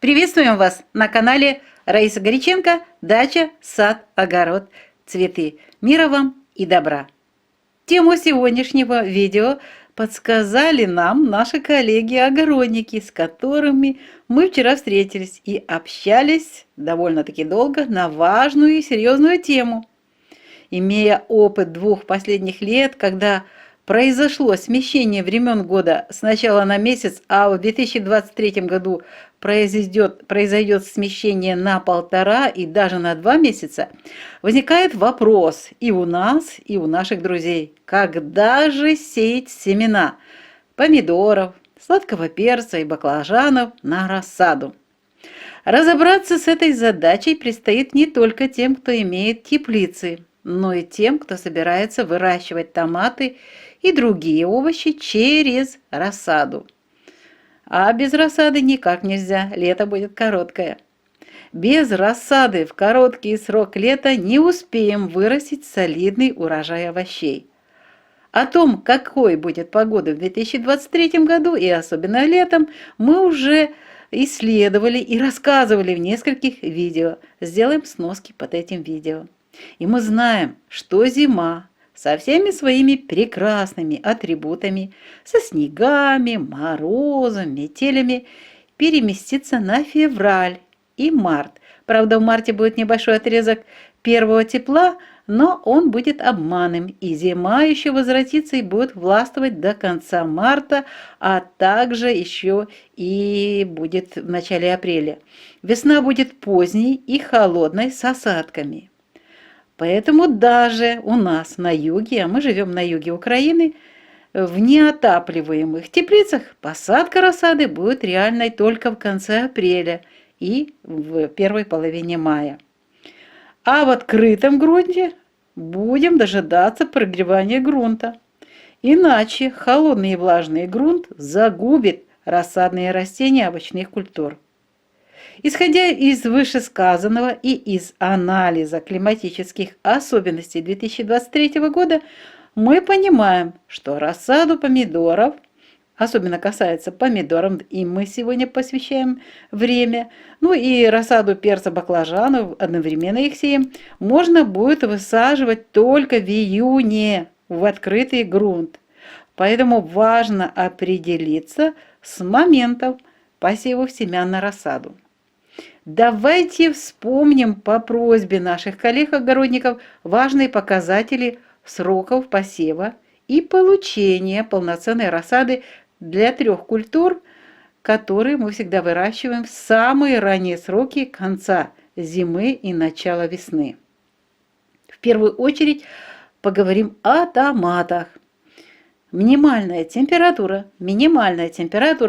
Приветствуем вас на канале Раиса Горяченко «Дача, сад, огород, цветы». Мира вам и добра! Тему сегодняшнего видео подсказали нам наши коллеги-огородники, с которыми мы вчера встретились и общались довольно-таки долго на важную и серьезную тему. Имея опыт 2 последних лет, когда произошло смещение времен года сначала на месяц, а в 2023 году произойдет смещение на 1,5 и даже на 2 месяца, возникает вопрос и у нас, и у наших друзей, когда же сеять семена помидоров, сладкого перца и баклажанов на рассаду. Разобраться с этой задачей предстоит не только тем, кто имеет теплицы, но и тем, кто собирается выращивать томаты и другие овощи через рассаду. А без рассады никак нельзя, лето будет короткое. Без рассады в короткий срок лета не успеем вырастить солидный урожай овощей. О том, какой будет погода в 2023 году и особенно летом, мы уже исследовали и рассказывали в нескольких видео. Сделаем сноски под этим видео. И мы знаем, что зима со всеми своими прекрасными атрибутами, со снегами, морозом, метелями, переместится на февраль и март. Правда, в марте будет небольшой отрезок первого тепла, но он будет обманным, и зима еще возвратится и будет властвовать до конца марта, а также еще и будет в начале апреля. Весна будет поздней и холодной с осадками. Поэтому даже у нас на юге, а мы живем на юге Украины, в неотапливаемых теплицах посадка рассады будет реальной только в конце апреля и в первой половине мая. А в открытом грунте будем дожидаться прогревания грунта. Иначе холодный и влажный грунт загубит рассадные растения овощных культур. Исходя из вышесказанного и из анализа климатических особенностей 2023 года, мы понимаем, что рассаду помидоров, особенно касается помидоров, и мы сегодня посвящаем время, ну и рассаду перца, баклажанов, одновременно их сеем, можно будет высаживать только в июне в открытый грунт. Поэтому важно определиться с моментом посевов семян на рассаду. Давайте вспомним по просьбе наших коллег-огородников важные показатели сроков посева и получения полноценной рассады для 3 культур, которые мы всегда выращиваем в самые ранние сроки конца зимы и начала весны. В первую очередь поговорим о томатах. Минимальная температура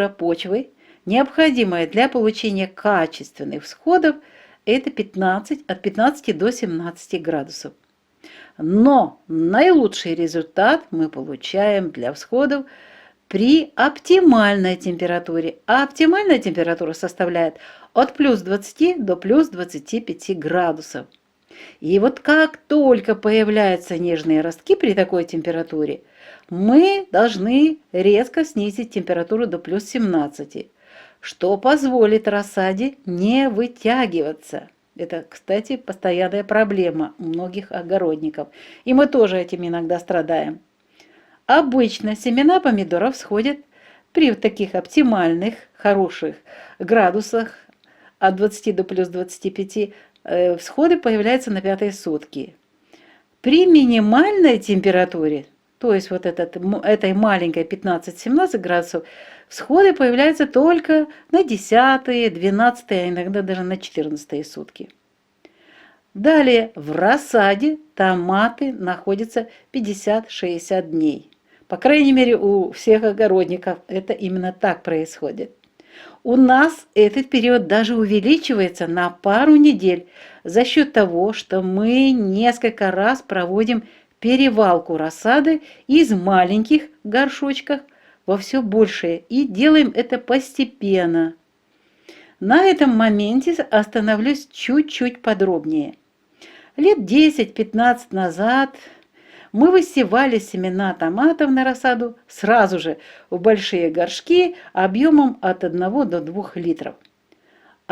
почвы, необходимая для получения качественных всходов, это от 15 до 17 градусов. Но наилучший результат мы получаем для всходов при оптимальной температуре. А оптимальная температура составляет от плюс 20 до плюс 25 градусов. И вот как только появляются нежные ростки при такой температуре, мы должны резко снизить температуру до плюс 17, что позволит рассаде не вытягиваться. Это, кстати, постоянная проблема у многих огородников, и мы тоже этим иногда страдаем. Обычно семена помидоров всходят при таких оптимальных, хороших градусах от 20 до плюс 25, всходы появляются на 5-е сутки. При минимальной температуре, то есть вот этой маленькой 15-17 градусов, всходы появляются только на 10-е, 12-е, а иногда даже на 14-е сутки. Далее в рассаде томаты находятся 50-60 дней. По крайней мере, у всех огородников это именно так происходит. У нас этот период даже увеличивается на пару недель за счет того, что мы несколько раз проводим перевалку рассады из маленьких горшочков во все большее и делаем это постепенно. На этом моменте остановлюсь чуть-чуть подробнее. Лет 10-15 назад мы высевали семена томатов на рассаду сразу же в большие горшки объемом от 1 до 2 литров.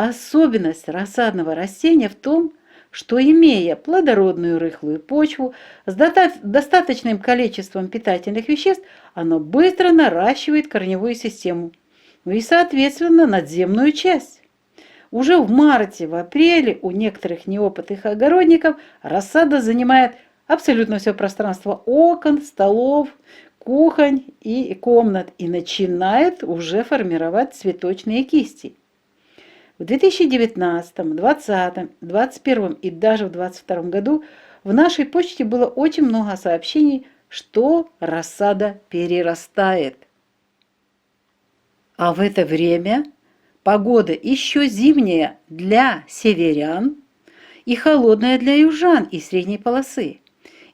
Особенность рассадного растения в том, что, имея плодородную рыхлую почву с достаточным количеством питательных веществ, оно быстро наращивает корневую систему, ну и, соответственно, надземную часть. Уже в марте, в апреле у некоторых неопытных огородников рассада занимает абсолютно все пространство окон, столов, кухонь и комнат и начинает уже формировать цветочные кисти. В 2019, 2020, 2021 и даже в 2022 году в нашей почте было очень много сообщений, что рассада перерастает. А в это время погода еще зимняя для северян и холодная для южан и средней полосы.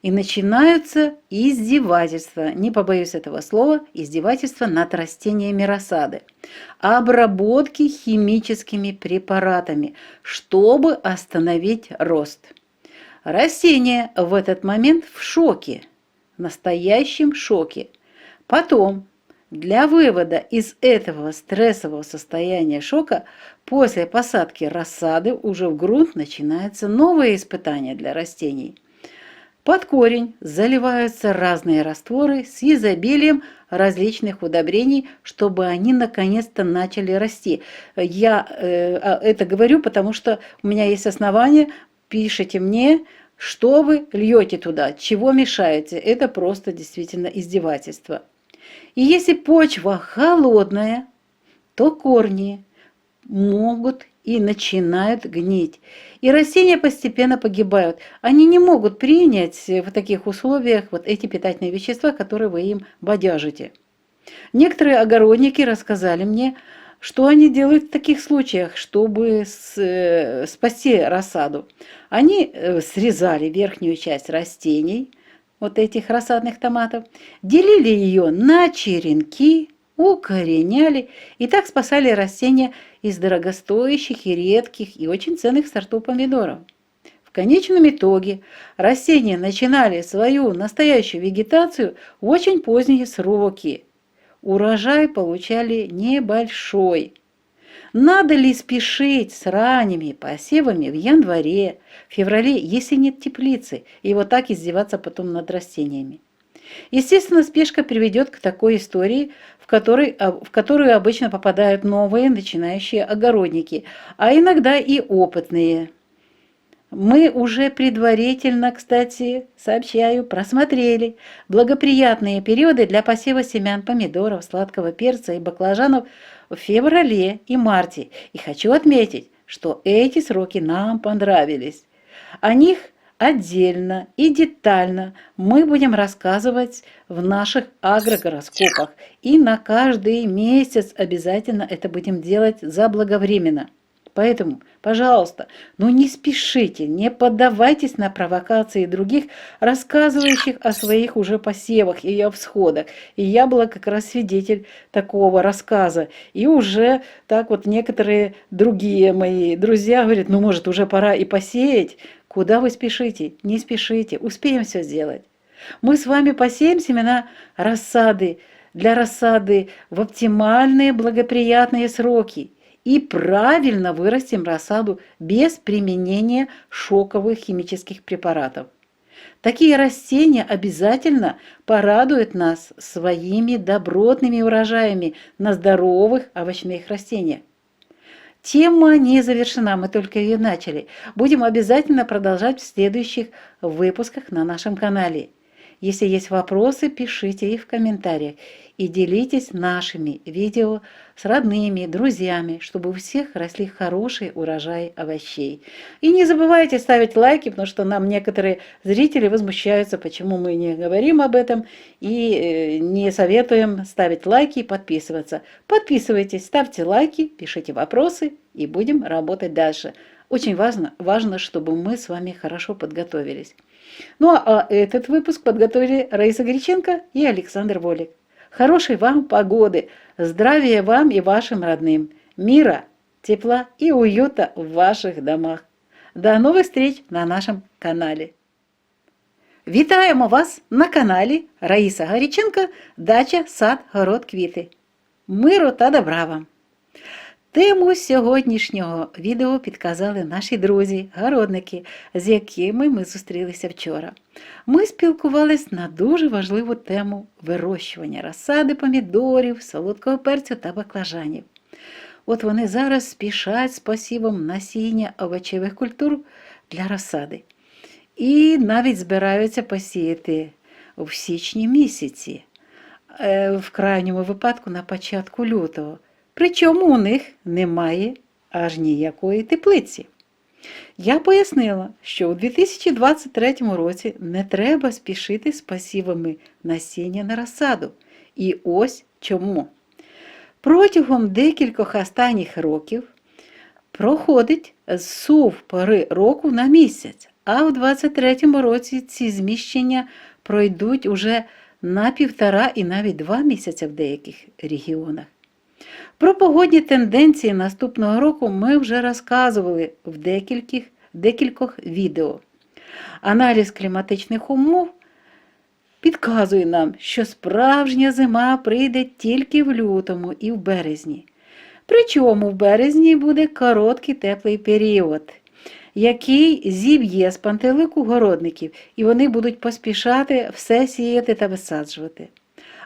И начинаются издевательства, не побоюсь этого слова, издевательства над растениями рассады, обработки химическими препаратами, чтобы остановить рост. Растения в этот момент в шоке, в настоящем шоке. Потом, для вывода из этого стрессового состояния шока, после посадки рассады уже в грунт начинается новое испытание для растений. Под корень заливаются разные растворы с изобилием различных удобрений, чтобы они наконец-то начали расти. Я это говорю, потому что у меня есть основания, пишите мне, что вы льете туда, чего мешаете. Это просто действительно издевательство. И если почва холодная, то корни могут и начинают гнить. И растения постепенно погибают. Они не могут принять в таких условиях вот эти питательные вещества, которые вы им бодяжите. Некоторые огородники рассказали мне, что они делают в таких случаях, чтобы спасти рассаду. Они срезали верхнюю часть растений, вот этих рассадных томатов, делили ее на черенки, укореняли и так спасали растения из дорогостоящих и редких и очень ценных сортов помидоров. В конечном итоге растения начинали свою настоящую вегетацию в очень поздние сроки. Урожай получали небольшой. Надо ли спешить с ранними посевами в январе, феврале, если нет теплицы, и вот так издеваться потом над растениями? Естественно, спешка приведет к такой истории, в которую обычно попадают новые начинающие огородники, а иногда и опытные. Мы уже предварительно, кстати, сообщаю, просмотрели благоприятные периоды для посева семян помидоров, сладкого перца и баклажанов в феврале и марте. И хочу отметить, что эти сроки нам понравились. О них отдельно и детально мы будем рассказывать в наших агрогороскопах. И на каждый месяц обязательно это будем делать заблаговременно. Поэтому, пожалуйста, не спешите, не поддавайтесь на провокации других, рассказывающих о своих уже посевах и о всходах. И я была как раз свидетель такого рассказа. И уже так вот некоторые другие мои друзья говорят, может уже пора и посеять. Куда вы спешите? Не спешите, успеем все сделать. Мы с вами посеем семена рассады для рассады в оптимальные благоприятные сроки. И правильно вырастим рассаду без применения шоковых химических препаратов. Такие растения обязательно порадуют нас своими добротными урожаями на здоровых овощных растениях. Тема не завершена, мы только ее начали. Будем обязательно продолжать в следующих выпусках на нашем канале. Если есть вопросы, пишите их в комментариях и делитесь нашими видео с родными, друзьями, чтобы у всех росли хорошие урожаи овощей. И не забывайте ставить лайки, потому что нам некоторые зрители возмущаются, почему мы не говорим об этом и не советуем ставить лайки и подписываться. Подписывайтесь, ставьте лайки, пишите вопросы и будем работать дальше. Очень важно, чтобы мы с вами хорошо подготовились. А этот выпуск подготовили Раиса Греченко и Александр Волик. Хорошей вам погоды, здравия вам и вашим родным, мира, тепла и уюта в ваших домах. До нових встреч на нашем каналі. Вітаємо вас на каналі Раїса Греченко, дача, сад, город, квіти. Миру та добра вам! Тему сьогоднішнього відео підказали наші друзі, городники, з якими ми зустрілися вчора. Ми спілкувались на дуже важливу тему вирощування розсади помідорів, солодкого перцю та баклажанів. От вони зараз спішать з посівом насіння овочевих культур для розсади. І навіть збираються посіяти в січні місяці, в крайньому випадку на початку лютого. Причому у них немає аж ніякої теплиці. Я пояснила, що у 2023 році не треба спішити з посівами насіння на розсаду. І ось чому. Протягом декількох останніх років проходить зсув пори року на місяць, а в 2023 році ці зміщення пройдуть уже на 1,5 і навіть 2 місяці в деяких регіонах. Про погодні тенденції наступного року ми вже розказували в декількох відео. Аналіз кліматичних умов підказує нам, що справжня зима прийде тільки в лютому і в березні. Причому в березні буде короткий теплий період, який зіб'є з пантелику городників, і вони будуть поспішати все сіяти та висаджувати.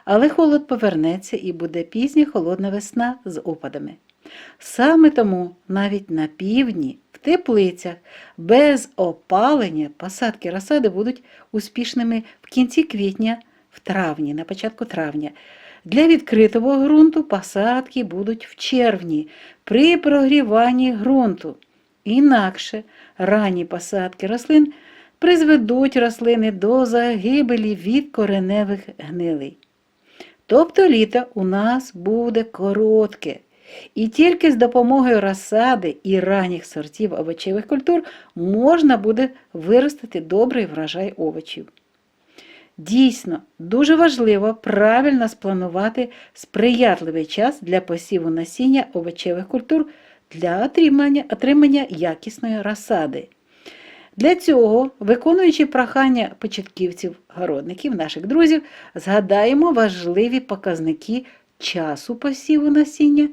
Але холод повернеться і буде пізня холодна весна з опадами. Саме тому навіть на півдні, в теплицях, без опалення посадки розсади будуть успішними в кінці квітня, в травні, на початку травня. Для відкритого ґрунту посадки будуть в червні при прогріванні ґрунту. Інакше ранні посадки рослин призведуть рослини до загибелі від кореневих гнилей. Тобто літо у нас буде коротке, і тільки з допомогою розсади і ранніх сортів овочевих культур можна буде виростити добрий врожай овочів. Дійсно, дуже важливо правильно спланувати сприятливий час для посіву насіння овочевих культур для отримання якісної розсади. Для цього, виконуючи прохання початківців-городників, наших друзів, згадаємо важливі показники часу посіву насіння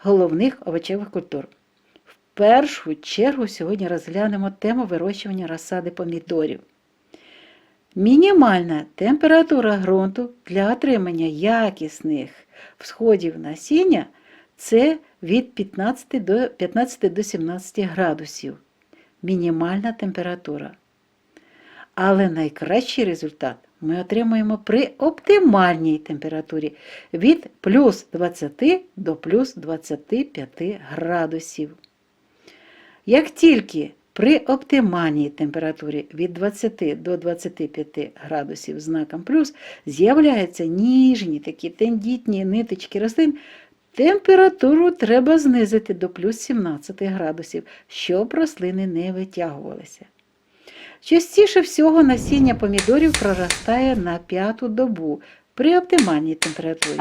головних овочевих культур. В першу чергу сьогодні розглянемо тему вирощування розсади помідорів. Мінімальна температура ґрунту для отримання якісних всходів насіння – це від 15 до 17 градусів. Мінімальна температура. Але найкращий результат ми отримаємо при оптимальній температурі від плюс 20 до плюс 25 градусів. Як тільки при оптимальній температурі від 20 до 25 градусів знаком плюс з'являються ніжні такі тендітні ниточки рослин, температуру треба знизити до плюс 17 градусів, щоб рослини не витягувалися. Частіше всього насіння помідорів проростає на 5-ту добу при оптимальній температурі.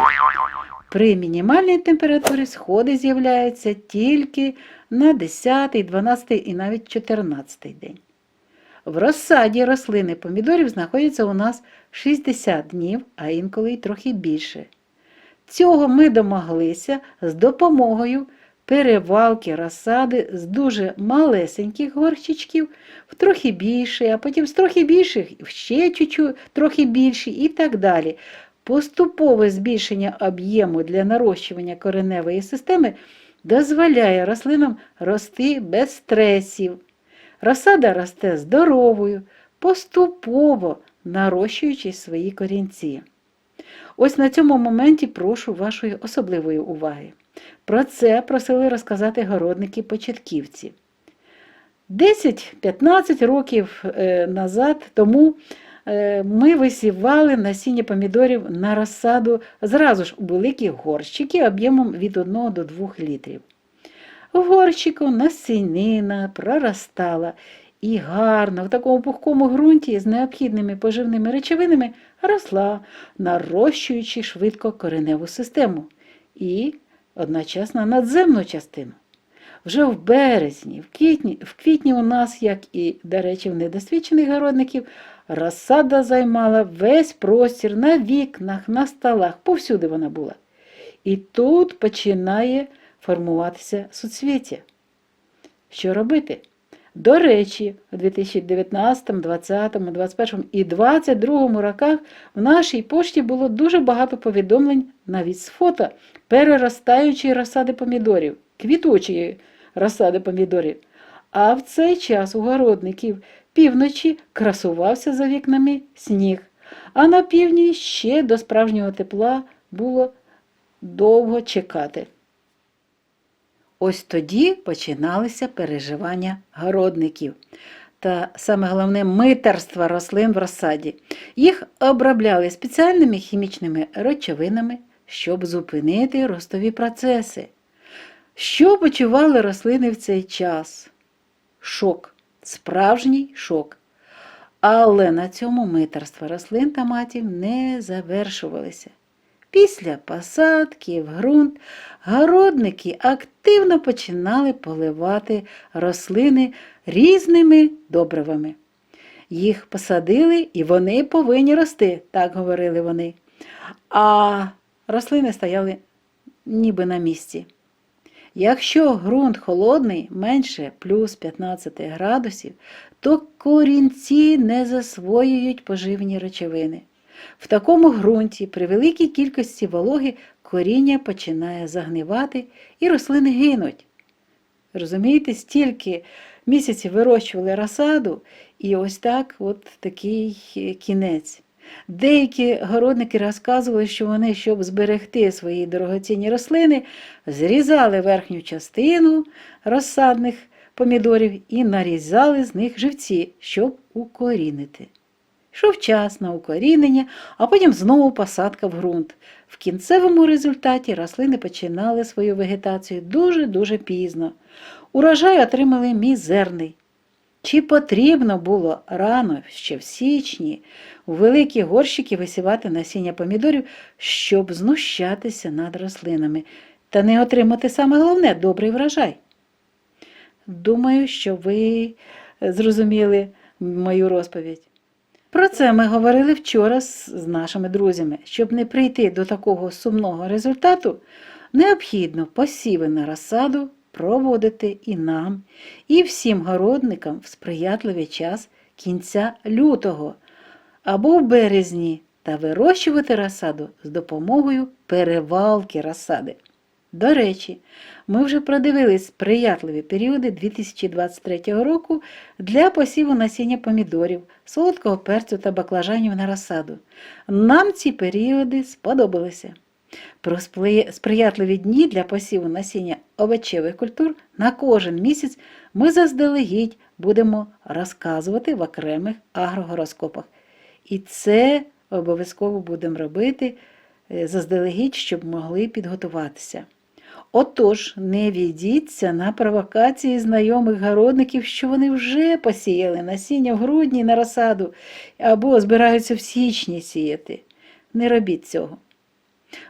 При мінімальній температурі сходи з'являються тільки на 10-й, 12-й і навіть 14-й день. В розсаді рослини помідорів знаходяться у нас 60 днів, а інколи й трохи більше. Цього ми домоглися з допомогою перевалки розсади з дуже малесеньких горщичків в трохи більше, а потім з трохи більших в ще трохи більші і так далі. Поступове збільшення об'єму для нарощування кореневої системи дозволяє рослинам рости без стресів. Розсада росте здоровою, поступово нарощуючи свої корінці. Ось на цьому моменті прошу вашої особливої уваги. Про це просили розказати городники-початківці. 10-15 років назад тому ми висівали насіння помідорів на розсаду зразу ж у великі горщики об'ємом від 1 до 2 літрів. В горщику насінина проростала і гарно в такому пухкому ґрунті з необхідними поживними речовинами росла, нарощуючи швидко кореневу систему і одночасно надземну частину. Вже в березні, в квітні у нас, як і, до речі, в недосвідчених городників, розсада займала весь простір на вікнах, на столах, повсюди вона була. І тут починає формуватися суцвіття. Що робити? До речі, у 2019, 2020, 2021 і 2022 роках в нашій пошті було дуже багато повідомлень навіть з фото переростаючої розсади помідорів, квітучої розсади помідорів. А в цей час у городників півночі красувався за вікнами сніг, а на півдні ще до справжнього тепла було довго чекати. Ось тоді починалися переживання городників та, саме головне, митерство рослин в розсаді. Їх обробляли спеціальними хімічними речовинами, щоб зупинити ростові процеси. Що почували рослини в цей час? Шок. Справжній шок. Але на цьому митерства рослин томатів не завершувалися. Після посадки в ґрунт городники активно починали поливати рослини різними добривами. Їх посадили і вони повинні рости, так говорили вони. А рослини стояли ніби на місці. Якщо ґрунт холодний, менше плюс 15 градусів, то корінці не засвоюють поживні речовини. В такому ґрунті при великій кількості вологи коріння починає загнивати і рослини гинуть. Розумієте, стільки місяців вирощували розсаду і ось так такий кінець. Деякі городники розказували, що вони, щоб зберегти свої дорогоцінні рослини, зрізали верхню частину розсадних помідорів і нарізали з них живці, щоб укорінити. Йшов час на укорінення, а потім знову посадка в ґрунт. В кінцевому результаті рослини починали свою вегетацію дуже-дуже пізно. Урожай отримали мізерний. Чи потрібно було рано, ще в січні, у великі горщики висівати насіння помідорів, щоб знущатися над рослинами та не отримати саме головне – добрий врожай? Думаю, що ви зрозуміли мою розповідь. Про це ми говорили вчора з нашими друзями. Щоб не прийти до такого сумного результату, необхідно посіви на розсаду проводити і нам, і всім городникам в сприятливий час кінця лютого або в березні та вирощувати розсаду з допомогою перевалки розсади. До речі, ми вже продивились сприятливі періоди 2023 року для посіву насіння помідорів, солодкого перцю та баклажанів на розсаду. Нам ці періоди сподобалися. Про сприятливі дні для посіву насіння овочевих культур на кожен місяць ми заздалегідь будемо розказувати в окремих агрогороскопах. І це обов'язково будемо робити заздалегідь, щоб могли підготуватися. Отож, не ведіться на провокації знайомих городників, що вони вже посіяли насіння в грудні на розсаду або збираються в січні сіяти. Не робіть цього.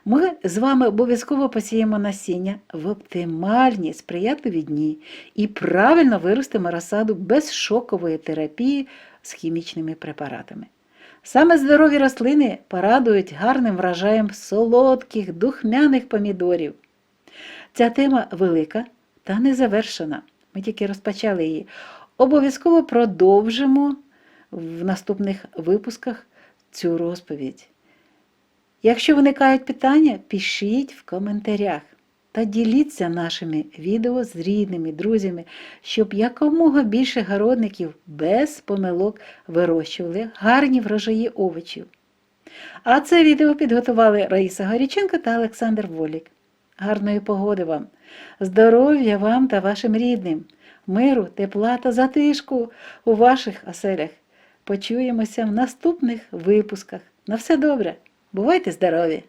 Ми з вами обов'язково посіємо насіння в оптимальні сприятливі дні і правильно виростимо розсаду без шокової терапії з хімічними препаратами. Саме здорові рослини порадують гарним врожаєм солодких, духмяних помідорів. Ця тема велика та не завершена. Ми тільки розпочали її. Обов'язково продовжимо в наступних випусках цю розповідь. Якщо виникають питання, пишіть в коментарях та діліться нашими відео з рідними, друзями, щоб якомога більше городників без помилок вирощували гарні врожаї овочів. А це відео підготували Раїса Горіченко та Олександр Волік. Гарної погоди вам, здоров'я вам та вашим рідним, миру, тепла та затишку у ваших оселях. Почуємося в наступних випусках. На все добре! Бувайте здорові!